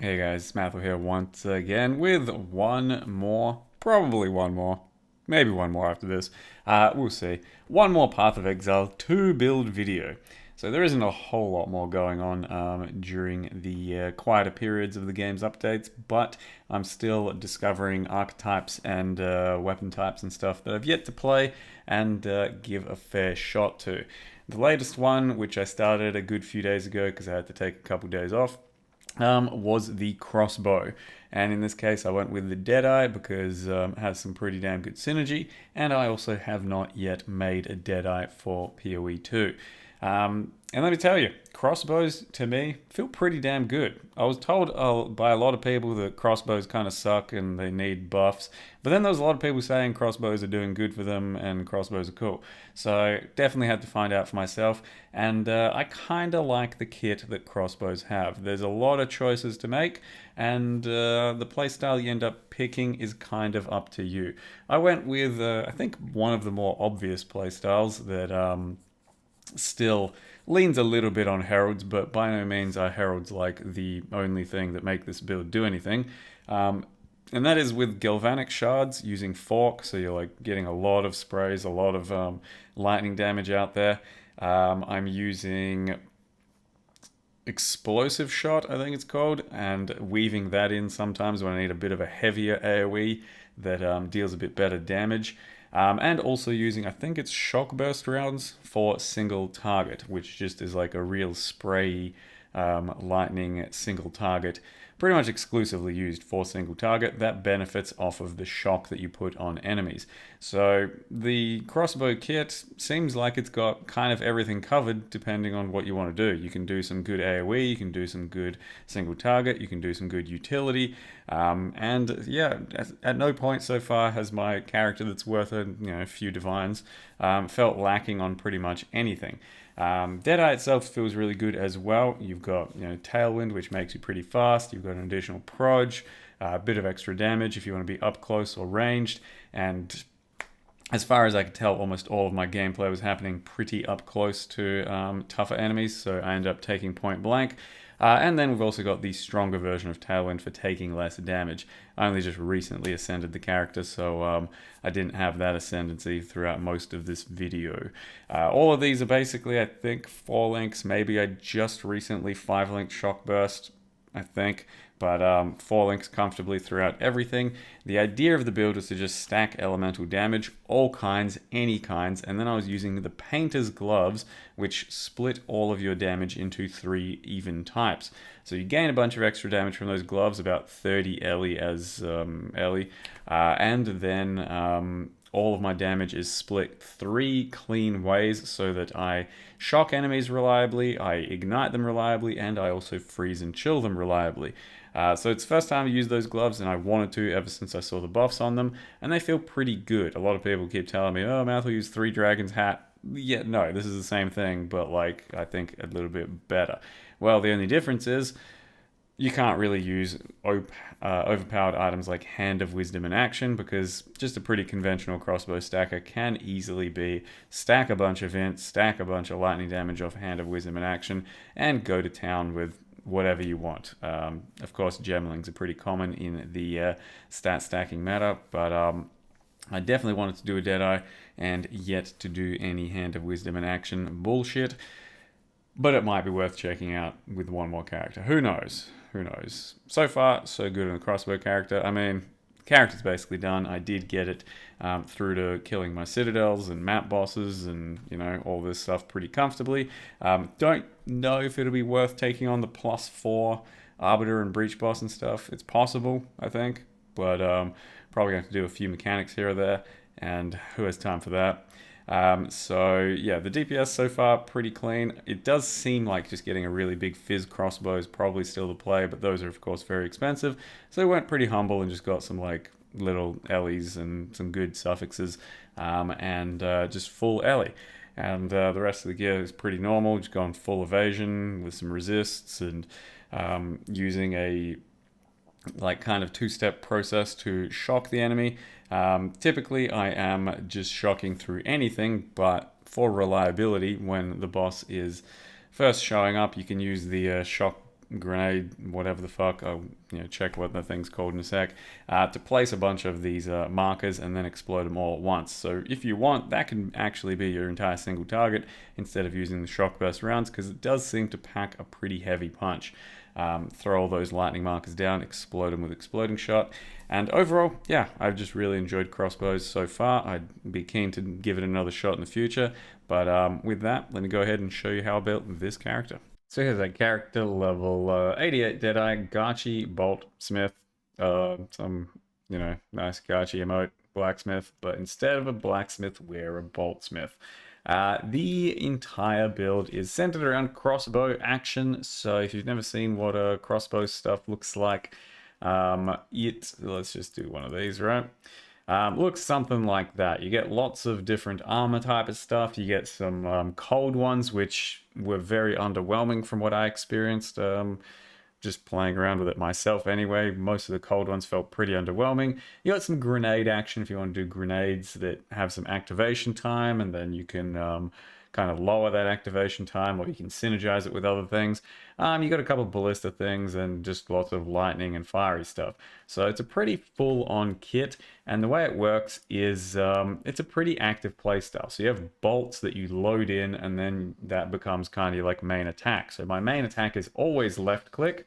Hey guys, Mathel here once again with probably one more, maybe one more after this. We'll see. One more Path of Exile 2 build video. So there isn't a whole lot more going on during the quieter periods of the game's updates, but I'm still discovering archetypes and weapon types and stuff that I've yet to play and give a fair shot to. The latest one, which I started a good few days ago because I had to take a couple days off, was the Crossbow. And in this case, I went with the Deadeye because it has some pretty damn good synergy, and I also have not yet made a Deadeye for PoE 2. And let me tell you, crossbows to me feel pretty damn good. I was told by a lot of people that crossbows kind of suck and they need buffs, but then there was a lot of people saying crossbows are doing good for them and crossbows are cool. So definitely had to find out for myself, and I kind of like the kit that crossbows have. There's a lot of choices to make, and the playstyle you end up picking is kind of up to you. I went with, I think, one of the more obvious playstyles that still leans a little bit on heralds, but by no means are heralds like the only thing that make this build do anything. And that is with galvanic shards using fork, so you're like getting a lot of sprays, a lot of lightning damage out there. I'm using explosive shot, I think it's called, and weaving that in sometimes when I need a bit of a heavier AoE that deals a bit better damage. And also using, I think it's shock burst rounds for single target, which just is like a real spray lightning single target, pretty much exclusively used for single target, that benefits off of the shock that you put on enemies. So the crossbow kit seems like it's got kind of everything covered depending on what you want to do. You can do some good AoE, you can do some good single target, you can do some good utility, and yeah, at no point so far has my character that's worth a few divines felt lacking on pretty much anything. Deadeye itself feels really good as well. You've got Tailwind, which makes you pretty fast. You've got an additional proj, a bit of extra damage if you want to be up close or ranged. And as far as I could tell, almost all of my gameplay was happening pretty up close to tougher enemies, so I ended up taking point blank. And then we've also got the stronger version of Tailwind for taking less damage. I only just recently ascended the character, so I didn't have that ascendancy throughout most of this video. All of these are basically, I think, 4 links. Maybe I just recently 5-link Shock Burst, I think, but 4 links comfortably throughout everything. The idea of the build was to just stack elemental damage, all kinds, any kinds, and then I was using the Painter's Gloves, which split all of your damage into 3 even types. So you gain a bunch of extra damage from those gloves, about 30 Ellie as Ellie, and then all of my damage is split 3 clean ways so that I shock enemies reliably, I ignite them reliably, and I also freeze and chill them reliably. So it's the first time I used those gloves, and I wanted to ever since I saw the buffs on them, and they feel pretty good. A lot of people keep telling me, oh, Math will use 3 Dragons Hat. Yeah, no, this is the same thing, but like, I think a little bit better. Well, the only difference is you can't really use overpowered items like Hand of Wisdom in action, because just a pretty conventional crossbow stacker can easily be stack a bunch of Int, stack a bunch of lightning damage off Hand of Wisdom in action, and go to town with whatever you want. Of course, gemlings are pretty common in the stat stacking meta, but I definitely wanted to do a Deadeye and yet to do any Hand of Wisdom in action bullshit. But it might be worth checking out with one more character. Who knows? Who knows? So far, so good on the crossbow character. I mean, the character's basically done. I did get it through to killing my citadels and map bosses and, all this stuff pretty comfortably. Don't know if it'll be worth taking on the +4 Arbiter and Breach boss and stuff. It's possible, I think. But probably going to have to do a few mechanics here or there. And who has time for that? So yeah, the DPS so far pretty clean. It does seem like just getting a really big fizz crossbow is probably still the play, but those are of course very expensive. So we went pretty humble and just got some like little Ellies and some good suffixes, and just full Ellie. And the rest of the gear is pretty normal, just going full evasion with some resists and using a like kind of 2-step process to shock the enemy. Typically I am just shocking through anything, but for reliability, when the boss is first showing up, you can use the shock grenade, whatever the fuck. I'll check what the thing's called in a sec. To place a bunch of these markers and then explode them all at once. So if you want, that can actually be your entire single target instead of using the shock burst rounds, because it does seem to pack a pretty heavy punch. Throw all those lightning markers down, explode them with exploding shot. And overall, yeah, I've just really enjoyed crossbows so far. I'd be keen to give it another shot in the future. But with that, let me go ahead and show you how I built this character. So here's a character level 88 Deadeye, Gachi, Bolt, Smith, some, nice Gachi emote, blacksmith, but instead of a blacksmith, we're a boltsmith. The entire build is centered around crossbow action, so if you've never seen what a crossbow stuff looks like, let's just do one of these, right? Looks something like that. You get lots of different armor type of stuff. You get some cold ones, which were very underwhelming from what I experienced. Just playing around with it myself anyway. Most of the cold ones felt pretty underwhelming. You got some grenade action if you want to do grenades that have some activation time, and then you can kind of lower that activation time, or you can synergize it with other things. You got a couple of ballista things and just lots of lightning and fiery stuff. So it's a pretty full-on kit, and the way it works is it's a pretty active playstyle. So you have bolts that you load in, and then that becomes kind of like main attack. So my main attack is always left click,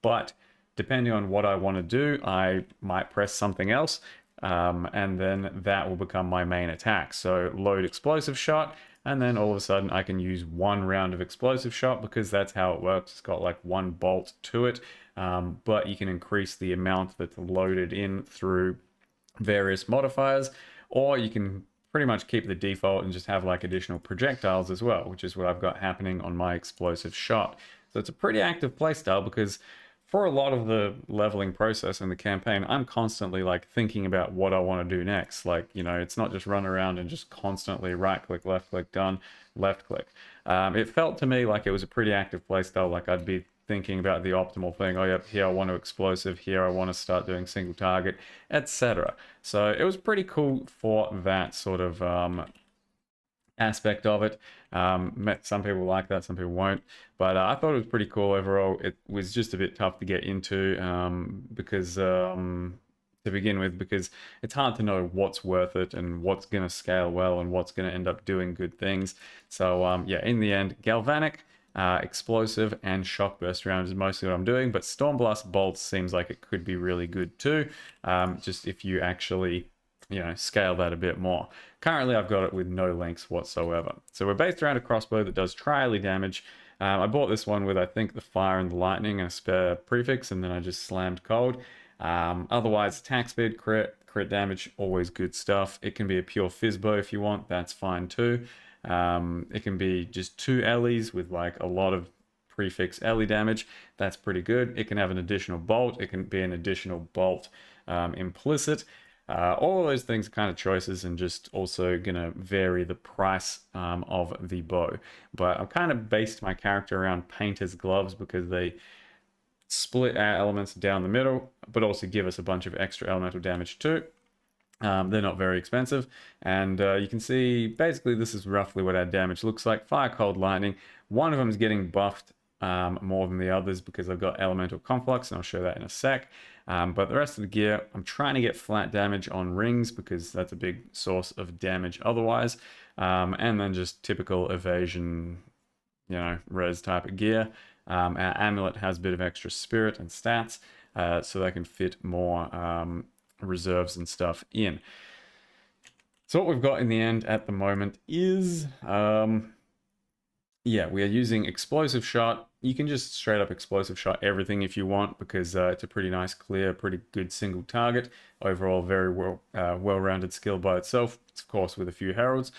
but depending on what I want to do, I might press something else, and then that will become my main attack. So load explosive shot, and then all of a sudden I can use one round of explosive shot, because that's how it works. It's got like one bolt to it, but you can increase the amount that's loaded in through various modifiers, or you can pretty much keep the default and just have like additional projectiles as well, which is what I've got happening on my explosive shot. So it's a pretty active playstyle, because for a lot of the leveling process in the campaign, I'm constantly like thinking about what I want to do next. Like, it's not just run around and just constantly right click, left click, done, left click. It felt to me like it was a pretty active playstyle. Like I'd be thinking about the optimal thing. Oh, yep, here I want to explosive, here I want to start doing single target, etc. So it was pretty cool for that sort of aspect of it. Some people like that, some people won't, but I thought it was pretty cool overall. It was just a bit tough to get into because to begin with, because it's hard to know what's worth it and what's going to scale well and what's going to end up doing good things. So yeah, in the end, galvanic, explosive, and shock burst round is mostly what I'm doing, but stormblast bolts seems like it could be really good too, just if you actually scale that a bit more. Currently, I've got it with no links whatsoever. So we're based around a crossbow that does tri-ally damage. I bought this one with, I think, the fire and the lightning and a spare prefix, and then I just slammed cold. Otherwise, attack speed, crit damage, always good stuff. It can be a pure fizzbow if you want, that's fine too. It can be just 2 Ellie's with like a lot of prefix Ellie damage. That's pretty good. It can have an additional bolt. It can be an additional bolt implicit. All of those things are kind of choices, and just also gonna vary the price of the bow. But I've kind of based my character around painter's gloves, because they split our elements down the middle, but also give us a bunch of extra elemental damage too. They're not very expensive, and you can see basically this is roughly what our damage looks like. Fire, cold, lightning. One of them is getting buffed more than the others because I've got elemental conflux, and I'll show that in a sec. But the rest of the gear, I'm trying to get flat damage on rings, because that's a big source of damage otherwise. And then just typical evasion, res type of gear. Our amulet has a bit of extra spirit and stats, so they can fit more reserves and stuff in. So what we've got in the end at the moment is yeah, we are using explosive shot. You can just straight up explosive shot everything if you want, because it's a pretty nice, clear, pretty good single target. Overall, very well-rounded skill by itself, of course, with a few heralds.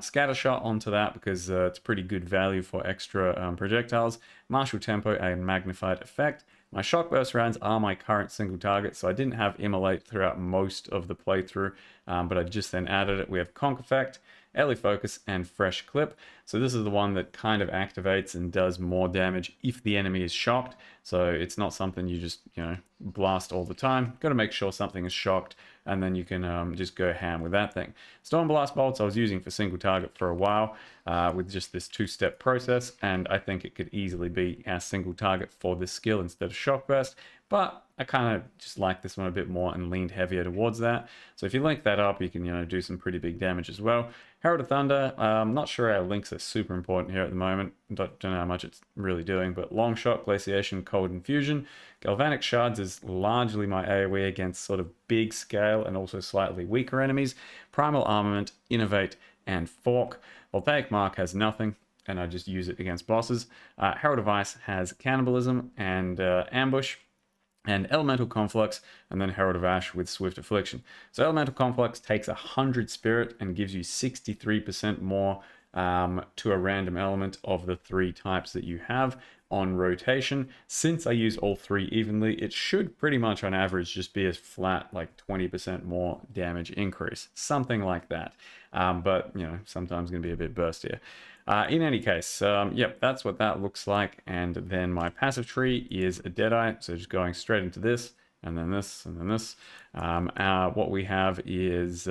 Scatter shot onto that, because it's pretty good value for extra projectiles. Martial tempo and magnified effect. My shock burst rounds are my current single target, so I didn't have immolate throughout most of the playthrough, but I just then added it. We have conk effect, early focus, and fresh clip. So this is the one that kind of activates and does more damage if the enemy is shocked. So it's not something you just, blast all the time. Got to make sure something is shocked, and then you can just go ham with that thing. Storm Blast Bolts I was using for single target for a while with just this two-step process, and I think it could easily be our single target for this skill instead of Shock Burst. But I kind of just like this one a bit more and leaned heavier towards that. So if you link that up, you can, do some pretty big damage as well. Herald of Thunder, I'm not sure our links are super important here at the moment. Don't know how much it's really doing, but Long Shot, Glaciation, Cold Infusion. Galvanic Shards is largely my AoE against sort of big scale and also slightly weaker enemies. Primal Armament, Innovate, and Fork. Voltaic Mark has nothing, and I just use it against bosses. Herald of Ice has Cannibalism and Ambush, and Elemental Conflux, and then Herald of Ash with Swift Affliction. So Elemental Conflux takes 100 Spirit and gives you 63% more to a random element of the 3 types that you have on rotation. Since I use all 3 evenly, it should pretty much on average just be a flat like 20% more damage increase, something like that. But sometimes going to be a bit burstier. In any case, yep, that's what that looks like. And then my passive tree is a Deadeye, so just going straight into this, and then this, and then this. What we have is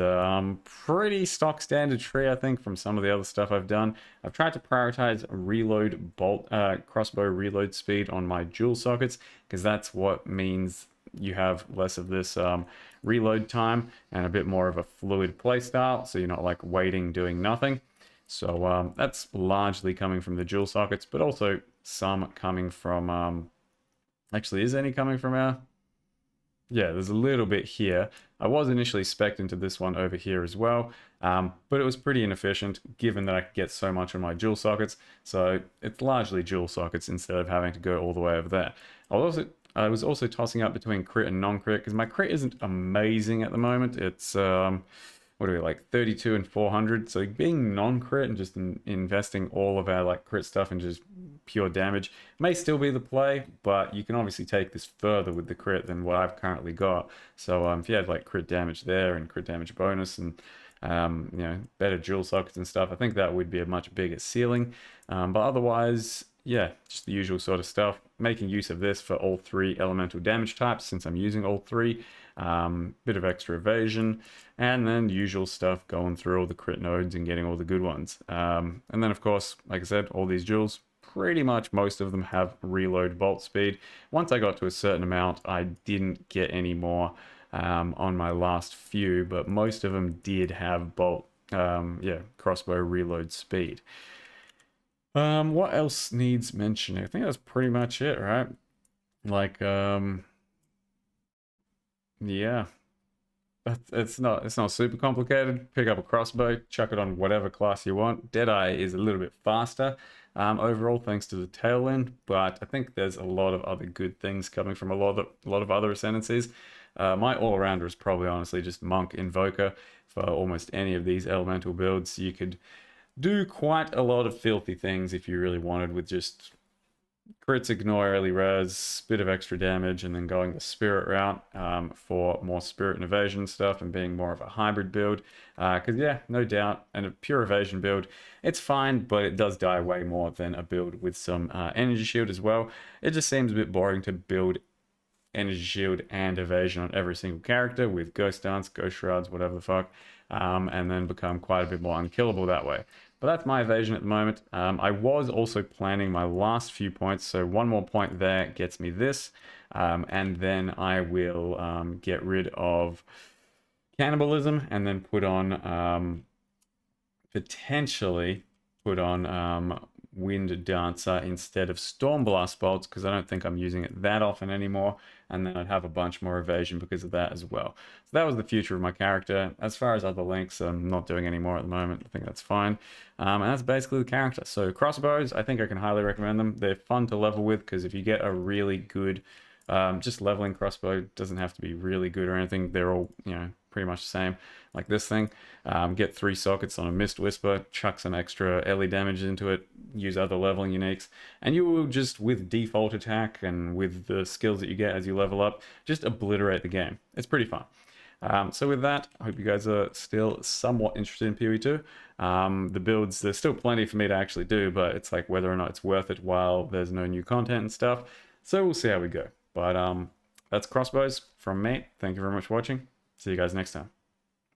pretty stock standard tree, I think, from some of the other stuff I've done. I've tried to prioritize reload bolt, crossbow reload speed on my dual sockets, because that's what means you have less of this reload time and a bit more of a fluid playstyle, so you're not like waiting, doing nothing. So that's largely coming from the dual sockets, but also some coming from, actually, is any coming from our... Yeah, there's a little bit here. I was initially spec'd into this one over here as well, but it was pretty inefficient given that I could get so much on my dual sockets. So it's largely dual sockets instead of having to go all the way over there. I was also tossing up between crit and non-crit because my crit isn't amazing at the moment. It's... what are we, like 32 and 400? So being non-crit and just investing all of our like crit stuff and just pure damage may still be the play, but you can obviously take this further with the crit than what I've currently got. So if you had like crit damage there and crit damage bonus and better dual sockets and stuff, I think that would be a much bigger ceiling. But otherwise, yeah, just the usual sort of stuff. Making use of this for all 3 elemental damage types since I'm using all 3. Bit of extra evasion, and then usual stuff going through all the crit nodes and getting all the good ones. And then of course, like I said, all these duels, pretty much most of them have reload bolt speed. Once I got to a certain amount, I didn't get any more on my last few, but most of them did have bolt, crossbow reload speed. What else needs mentioning? I think that's pretty much it, right? Like, yeah, it's not super complicated. Pick up a crossbow, chuck it on whatever class you want. Deadeye is a little bit faster overall thanks to the tail end, but I think there's a lot of other good things coming from a lot of other ascendancies. My all-rounder is probably honestly just Monk Invoker for almost any of these elemental builds. You could do quite a lot of filthy things if you really wanted with just crits, ignore early res, bit of extra damage, and then going the spirit route for more spirit and evasion stuff and being more of a hybrid build. Because yeah, no doubt, and a pure evasion build, it's fine, but it does die way more than a build with some energy shield as well. It just seems a bit boring to build energy shield and evasion on every single character with ghost dance, ghost shrouds, whatever the fuck, and then become quite a bit more unkillable that way. But that's my evasion at the moment. I was also planning my last few points, so one more point there gets me this, and then I will get rid of cannibalism and then put on potentially put on Wind Dancer instead of Storm Blast Bolts, because I don't think I'm using it that often anymore, and then I'd have a bunch more evasion because of that as well. So that was the future of my character. As far as other links, I'm not doing any more at the moment. I think that's fine. And that's basically the character. So Crossbows, I think I can highly recommend them. They're fun to level with, because if you get a really good, just leveling crossbow doesn't have to be really good or anything. They're all, pretty much the same. Like this thing, get 3 sockets on a Mist Whisper, chuck some extra early damage into it, use other leveling uniques, and you will just, with default attack and with the skills that you get as you level up, just obliterate the game. It's pretty fun. So with that, I hope you guys are still somewhat interested in PoE 2. The builds, there's still plenty for me to actually do, but it's like whether or not it's worth it while there's no new content and stuff. So we'll see how we go. But that's Crossbows from me. Thank you very much for watching. See you guys next time.